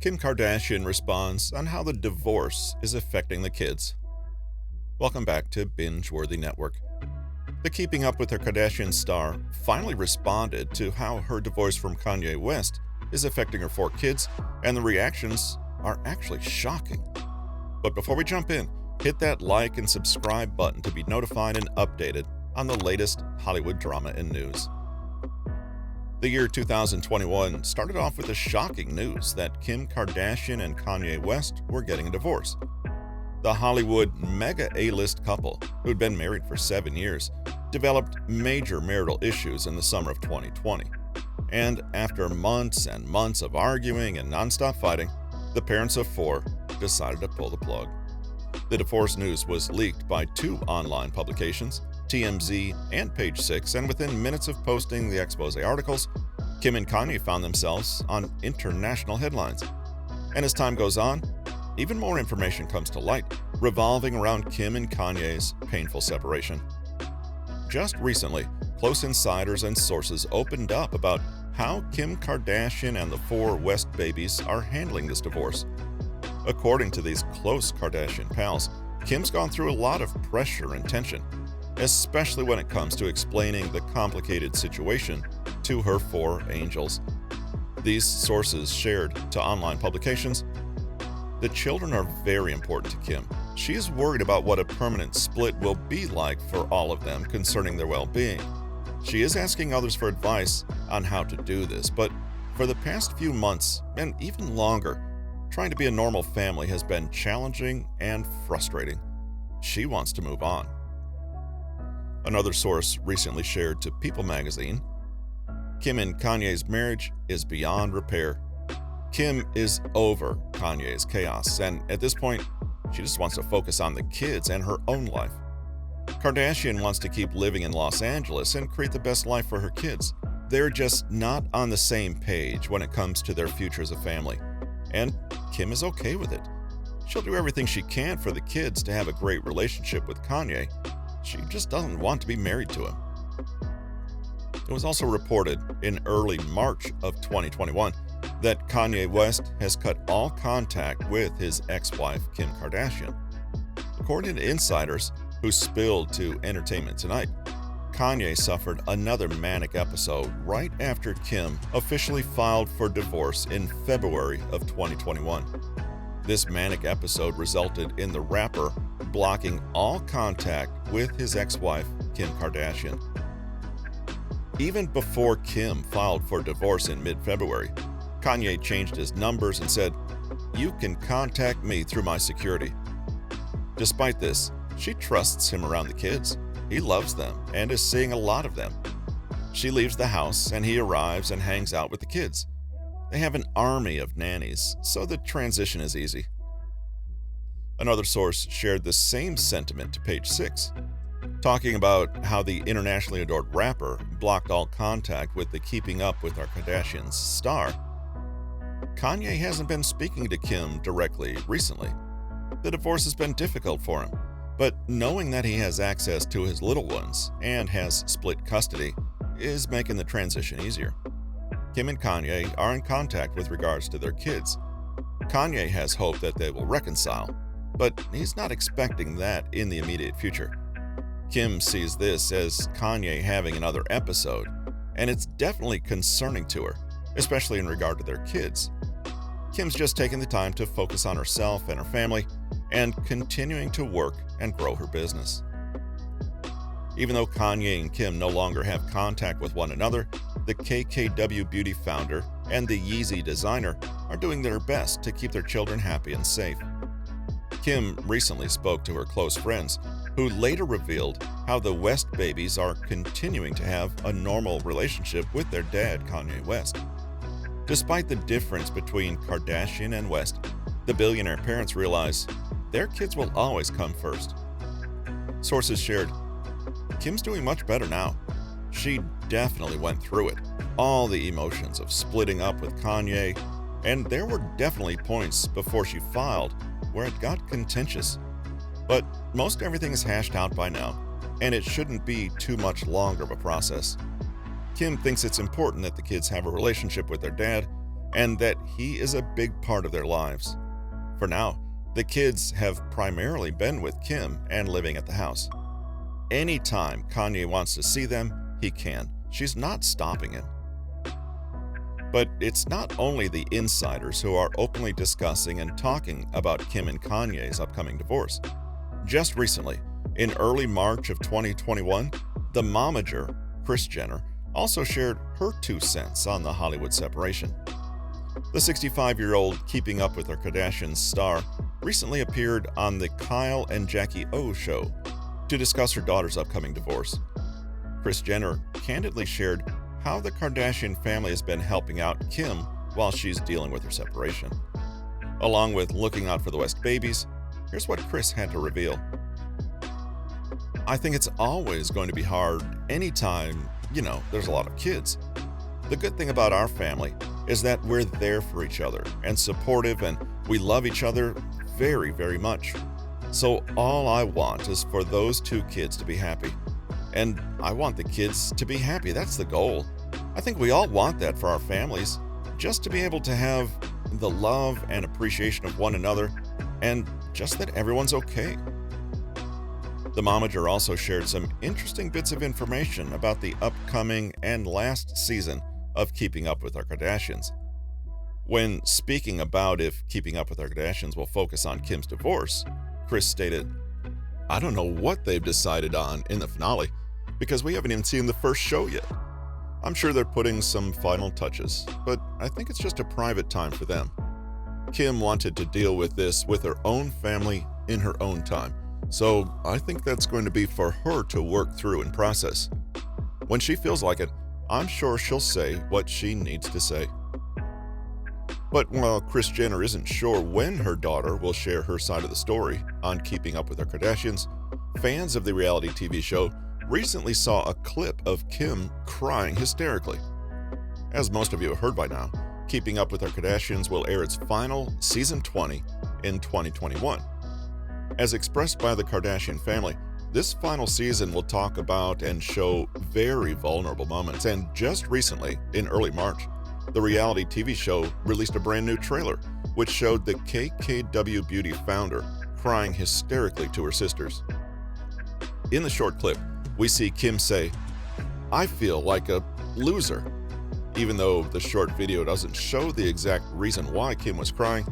Kim Kardashian responds on how the divorce is affecting the kids. Welcome back to Binge-Worthy Network. The Keeping Up with the Kardashian star finally responded to how her divorce from Kanye West is affecting her 4 kids, and the reactions are actually shocking. But before we jump in, hit that like and subscribe button to be notified and updated on the latest Hollywood drama and news. The year 2021 started off with the shocking news that Kim Kardashian and Kanye West were getting a divorce. The Hollywood mega A-list couple, who'd been married for 7 years, developed major marital issues in the summer of 2020. And after months and months of arguing and nonstop fighting, the parents of 4 decided to pull the plug. The divorce news was leaked by 2 online publications, TMZ and Page 6, and within minutes of posting the expose articles, Kim and Kanye found themselves on international headlines. And as time goes on, even more information comes to light, revolving around Kim and Kanye's painful separation. Just recently, close insiders and sources opened up about how Kim Kardashian and the 4 West babies are handling this divorce. According to these close Kardashian pals, Kim's gone through a lot of pressure and tension, especially when it comes to explaining the complicated situation to her 4 angels. These sources shared to online publications. The children are very important to Kim. She is worried about what a permanent split will be like for all of them concerning their well-being. She is asking others for advice on how to do this, but for the past few months, and even longer, trying to be a normal family has been challenging and frustrating. She wants to move on. Another source recently shared to People magazine, Kim and Kanye's marriage is beyond repair. Kim is over Kanye's chaos, and at this point, she just wants to focus on the kids and her own life. Kardashian wants to keep living in Los Angeles and create the best life for her kids. They're just not on the same page when it comes to their future as a family, and Kim is okay with it. She'll do everything she can for the kids to have a great relationship with Kanye. She just doesn't want to be married to him. It was also reported in early March of 2021 that Kanye West has cut all contact with his ex-wife, Kim Kardashian. According to insiders who spilled to Entertainment Tonight, Kanye suffered another manic episode right after Kim officially filed for divorce in February of 2021. This manic episode resulted in the rapper blocking all contact with his ex-wife, Kim Kardashian. Even before Kim filed for divorce in mid-February, Kanye changed his numbers and said, "You can contact me through my security." Despite this, she trusts him around the kids. He loves them and is seeing a lot of them. She leaves the house and he arrives and hangs out with the kids. They have an army of nannies, so the transition is easy. Another source shared the same sentiment to Page 6, talking about how the internationally adored rapper blocked all contact with the Keeping Up with our Kardashians star. Kanye hasn't been speaking to Kim directly recently. The divorce has been difficult for him, but knowing that he has access to his little ones and has split custody is making the transition easier. Kim and Kanye are in contact with regards to their kids. Kanye has hope that they will reconcile, but he's not expecting that in the immediate future. Kim sees this as Kanye having another episode, and it's definitely concerning to her, especially in regard to their kids. Kim's just taking the time to focus on herself and her family and continuing to work and grow her business. Even though Kanye and Kim no longer have contact with one another, the KKW Beauty founder and the Yeezy designer are doing their best to keep their children happy and safe. Kim recently spoke to her close friends, who later revealed how the West babies are continuing to have a normal relationship with their dad, Kanye West. Despite the difference between Kardashian and West, the billionaire parents realize their kids will always come first. Sources shared, Kim's doing much better now. She definitely went through it, all the emotions of splitting up with Kanye, and there were definitely points before she filed where it got contentious. But most everything is hashed out by now, and it shouldn't be too much longer of a process. Kim thinks it's important that the kids have a relationship with their dad, and that he is a big part of their lives. For now, the kids have primarily been with Kim and living at the house. Anytime Kanye wants to see them, he can. She's not stopping him. But it's not only the insiders who are openly discussing and talking about Kim and Kanye's upcoming divorce. Just recently, in early March of 2021, the momager, Kris Jenner, also shared her 2 cents on the Hollywood separation. The 65-year-old Keeping Up with the Kardashians star recently appeared on the Kyle and Jackie O show to discuss her daughter's upcoming divorce. Kris Jenner candidly shared how the Kardashian family has been helping out Kim while she's dealing with her separation. Along with looking out for the West babies, here's what Kris had to reveal. I think it's always going to be hard anytime, there's a lot of kids. The good thing about our family is that we're there for each other and supportive, and we love each other very, very much. So all I want is for those 2 kids to be happy. And I want the kids to be happy. That's the goal. I think we all want that for our families, just to be able to have the love and appreciation of one another, and just that everyone's okay. The momager also shared some interesting bits of information about the upcoming and last season of Keeping Up with the Kardashians. When speaking about if Keeping Up with the Kardashians will focus on Kim's divorce, Kris stated, "I don't know what they've decided on in the finale, because we haven't even seen the first show yet. I'm sure they're putting some final touches, but I think it's just a private time for them. Kim wanted to deal with this with her own family in her own time, so I think that's going to be for her to work through and process. When she feels like it, I'm sure she'll say what she needs to say." But while Kris Jenner isn't sure when her daughter will share her side of the story on Keeping Up with the Kardashians, fans of the reality TV show recently saw a clip of Kim crying hysterically. As most of you have heard by now, Keeping Up with the Kardashians will air its final season 20 in 2021. As expressed by the Kardashian family, this final season will talk about and show very vulnerable moments, and just recently, in early March, the reality TV show released a brand new trailer, which showed the KUWTK founder crying hysterically to her sisters. In the short clip, we see Kim say, "I feel like a loser." Even though the short video doesn't show the exact reason why Kim was crying,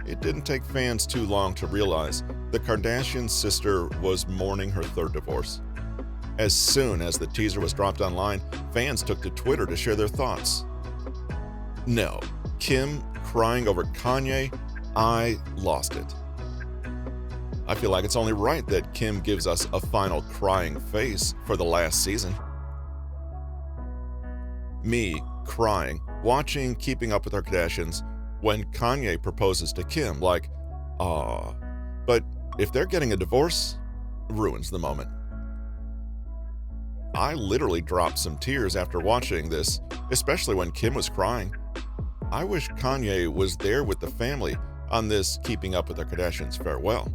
it didn't take fans too long to realize the Kardashian sister was mourning her 3rd divorce. As soon as the teaser was dropped online, fans took to Twitter to share their thoughts. No, Kim crying over Kanye, I lost it. I feel like it's only right that Kim gives us a final crying face for the last season. Me crying, watching Keeping Up with the Kardashians when Kanye proposes to Kim, like, "Aw." But if they're getting a divorce, ruins the moment. I literally dropped some tears after watching this, especially when Kim was crying. I wish Kanye was there with the family on this Keeping Up with the Kardashians farewell.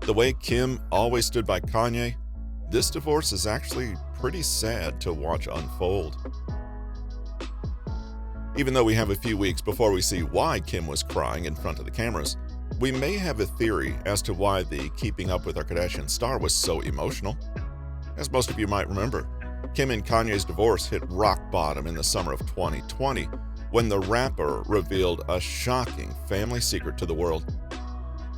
The way Kim always stood by Kanye, this divorce is actually pretty sad to watch unfold. Even though we have a few weeks before we see why Kim was crying in front of the cameras, we may have a theory as to why the Keeping Up with the Kardashians star was so emotional. As most of you might remember, Kim and Kanye's divorce hit rock bottom in the summer of 2020 when the rapper revealed a shocking family secret to the world.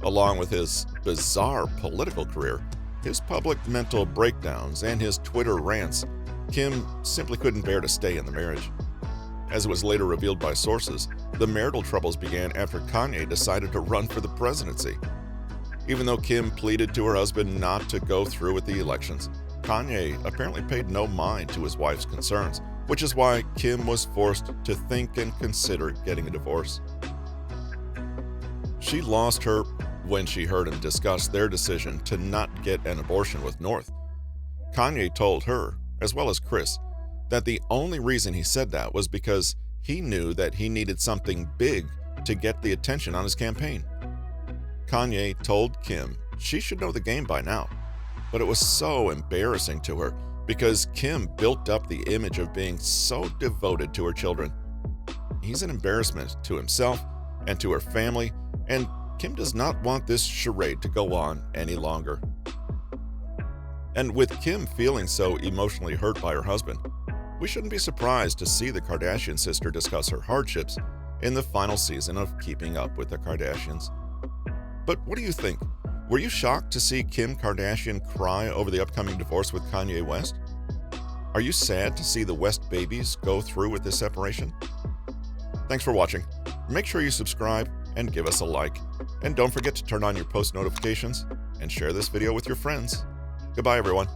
Along with his bizarre political career, his public mental breakdowns, and his Twitter rants, Kim simply couldn't bear to stay in the marriage. As it was later revealed by sources, the marital troubles began after Kanye decided to run for the presidency. Even though Kim pleaded to her husband not to go through with the elections, Kanye apparently paid no mind to his wife's concerns, which is why Kim was forced to think and consider getting a divorce. She lost her when she heard him discuss their decision to not get an abortion with North. Kanye told her, as well as Kris, that the only reason he said that was because he knew that he needed something big to get the attention on his campaign. Kanye told Kim she should know the game by now, but it was so embarrassing to her because Kim built up the image of being so devoted to her children. he's an embarrassment to himself and to her family, and Kim does not want this charade to go on any longer. And with Kim feeling so emotionally hurt by her husband, we shouldn't be surprised to see the Kardashian sister discuss her hardships in the final season of Keeping Up with the Kardashians. But what do you think? Were you shocked to see Kim Kardashian cry over the upcoming divorce with Kanye West? Are you sad to see the West babies go through with this separation? Thanks for watching. Make sure you subscribe and give us a like. And don't forget to turn on your post notifications and share this video with your friends. Goodbye, everyone.